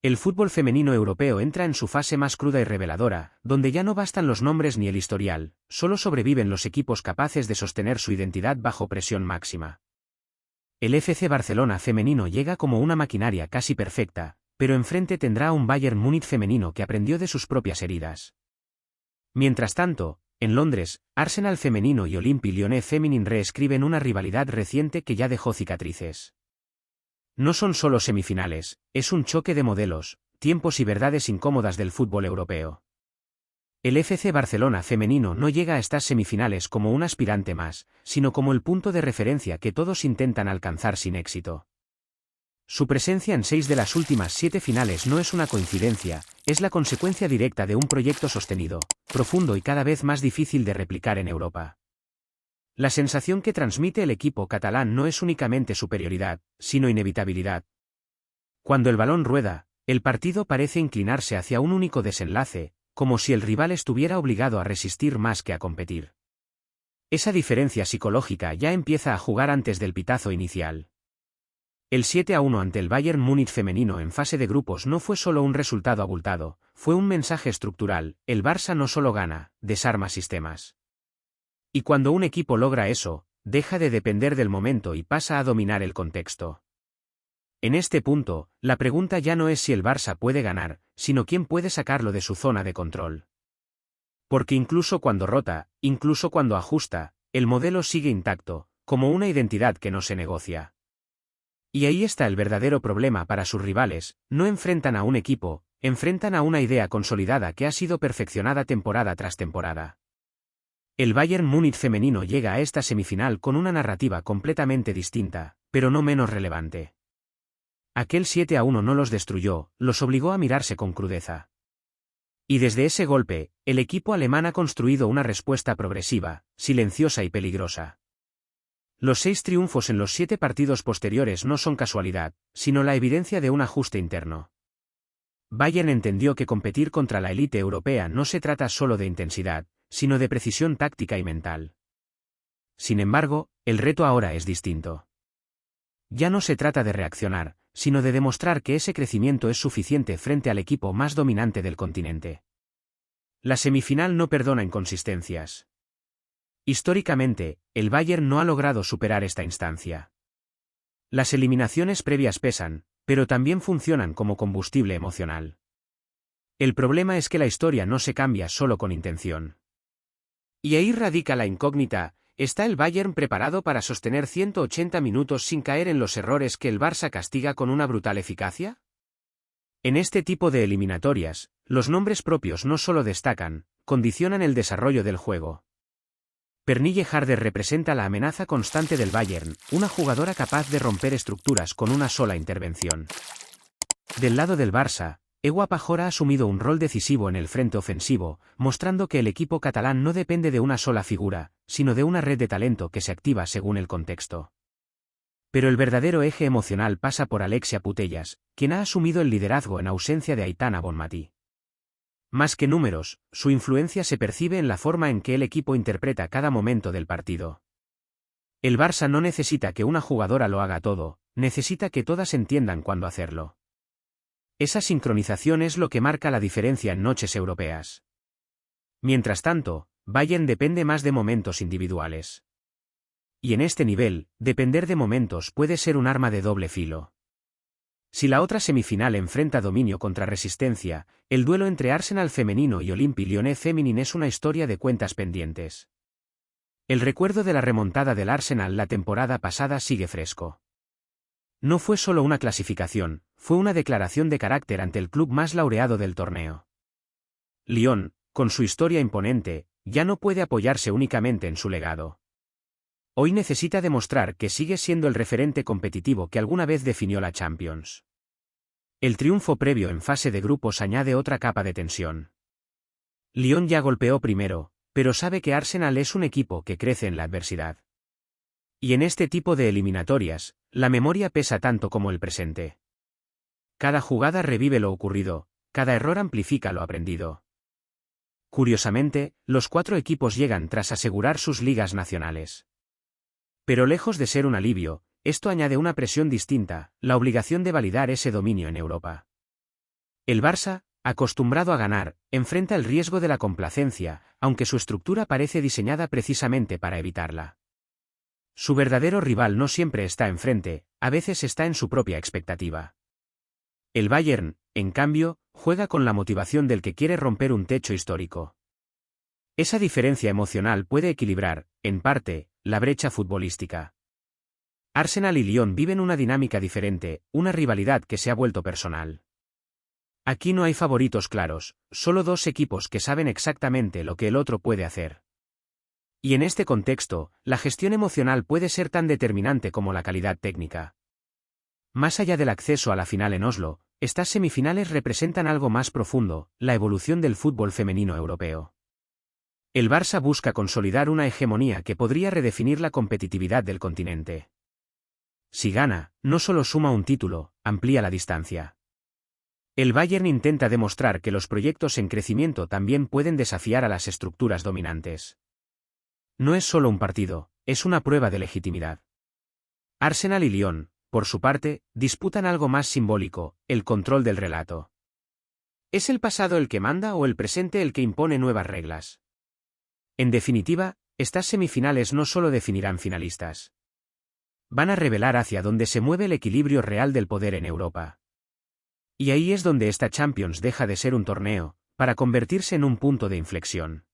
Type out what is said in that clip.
El fútbol femenino europeo entra en su fase más cruda y reveladora, donde ya no bastan los nombres ni el historial, solo sobreviven los equipos capaces de sostener su identidad bajo presión máxima. El FC Barcelona femenino llega como una maquinaria casi perfecta, pero enfrente tendrá a un Bayern Múnich femenino que aprendió de sus propias heridas. Mientras tanto, en Londres, Arsenal femenino y Olympique Lyonnais femenino reescriben una rivalidad reciente que ya dejó cicatrices. No son solo semifinales, es un choque de modelos, tiempos y verdades incómodas del fútbol europeo. El FC Barcelona femenino no llega a estas semifinales como un aspirante más, sino como el punto de referencia que todos intentan alcanzar sin éxito. Su presencia en 6 de las últimas 7 finales no es una coincidencia, es la consecuencia directa de un proyecto sostenido, profundo y cada vez más difícil de replicar en Europa. La sensación que transmite el equipo catalán no es únicamente superioridad, sino inevitabilidad. Cuando el balón rueda, el partido parece inclinarse hacia un único desenlace, como si el rival estuviera obligado a resistir más que a competir. Esa diferencia psicológica ya empieza a jugar antes del pitazo inicial. El 7-1 ante el Bayern Múnich femenino en fase de grupos no fue solo un resultado abultado, fue un mensaje estructural: el Barça no solo gana, desarma sistemas. Y cuando un equipo logra eso, deja de depender del momento y pasa a dominar el contexto. En este punto, la pregunta ya no es si el Barça puede ganar, sino quién puede sacarlo de su zona de control. Porque incluso cuando rota, incluso cuando ajusta, el modelo sigue intacto, como una identidad que no se negocia. Y ahí está el verdadero problema para sus rivales: no enfrentan a un equipo, enfrentan a una idea consolidada que ha sido perfeccionada temporada tras temporada. El Bayern Múnich femenino llega a esta semifinal con una narrativa completamente distinta, pero no menos relevante. Aquel 7-1 no los destruyó, los obligó a mirarse con crudeza. Y desde ese golpe, el equipo alemán ha construido una respuesta progresiva, silenciosa y peligrosa. Los 6 triunfos en los 7 partidos posteriores no son casualidad, sino la evidencia de un ajuste interno. Bayern entendió que competir contra la élite europea no se trata solo de intensidad, sino de precisión táctica y mental. Sin embargo, el reto ahora es distinto. Ya no se trata de reaccionar, sino de demostrar que ese crecimiento es suficiente frente al equipo más dominante del continente. La semifinal no perdona inconsistencias. Históricamente, el Bayern no ha logrado superar esta instancia. Las eliminaciones previas pesan, pero también funcionan como combustible emocional. El problema es que la historia no se cambia solo con intención. Y ahí radica la incógnita: ¿está el Bayern preparado para sostener 180 minutos sin caer en los errores que el Barça castiga con una brutal eficacia? En este tipo de eliminatorias, los nombres propios no solo destacan, condicionan el desarrollo del juego. Pernille Harder representa la amenaza constante del Bayern, una jugadora capaz de romper estructuras con una sola intervención. Del lado del Barça, Ewa Pajor ha asumido un rol decisivo en el frente ofensivo, mostrando que el equipo catalán no depende de una sola figura, sino de una red de talento que se activa según el contexto. Pero el verdadero eje emocional pasa por Alexia Putellas, quien ha asumido el liderazgo en ausencia de Aitana Bonmatí. Más que números, su influencia se percibe en la forma en que el equipo interpreta cada momento del partido. El Barça no necesita que una jugadora lo haga todo, necesita que todas entiendan cuándo hacerlo. Esa sincronización es lo que marca la diferencia en noches europeas. Mientras tanto, Bayern depende más de momentos individuales. Y en este nivel, depender de momentos puede ser un arma de doble filo. Si la otra semifinal enfrenta dominio contra resistencia, el duelo entre Arsenal femenino y Olympique Lyonnais femenino es una historia de cuentas pendientes. El recuerdo de la remontada del Arsenal la temporada pasada sigue fresco. No fue solo una clasificación, fue una declaración de carácter ante el club más laureado del torneo. Lyon, con su historia imponente, ya no puede apoyarse únicamente en su legado. Hoy necesita demostrar que sigue siendo el referente competitivo que alguna vez definió la Champions. El triunfo previo en fase de grupos añade otra capa de tensión. Lyon ya golpeó primero, pero sabe que Arsenal es un equipo que crece en la adversidad. Y en este tipo de eliminatorias, la memoria pesa tanto como el presente. Cada jugada revive lo ocurrido, cada error amplifica lo aprendido. Curiosamente, los 4 equipos llegan tras asegurar sus ligas nacionales. Pero lejos de ser un alivio, esto añade una presión distinta: la obligación de validar ese dominio en Europa. El Barça, acostumbrado a ganar, enfrenta el riesgo de la complacencia, aunque su estructura parece diseñada precisamente para evitarla. Su verdadero rival no siempre está enfrente, a veces está en su propia expectativa. El Bayern, en cambio, juega con la motivación del que quiere romper un techo histórico. Esa diferencia emocional puede equilibrar, en parte, la brecha futbolística. Arsenal y Lyon viven una dinámica diferente, una rivalidad que se ha vuelto personal. Aquí no hay favoritos claros, solo dos equipos que saben exactamente lo que el otro puede hacer. Y en este contexto, la gestión emocional puede ser tan determinante como la calidad técnica. Más allá del acceso a la final en Oslo, estas semifinales representan algo más profundo, la evolución del fútbol femenino europeo. El Barça busca consolidar una hegemonía que podría redefinir la competitividad del continente. Si gana, no solo suma un título, amplía la distancia. El Bayern intenta demostrar que los proyectos en crecimiento también pueden desafiar a las estructuras dominantes. No es solo un partido, es una prueba de legitimidad. Arsenal y Lyon, por su parte, disputan algo más simbólico, el control del relato. ¿Es el pasado el que manda o el presente el que impone nuevas reglas? En definitiva, estas semifinales no solo definirán finalistas. Van a revelar hacia dónde se mueve el equilibrio real del poder en Europa. Y ahí es donde esta Champions deja de ser un torneo, para convertirse en un punto de inflexión.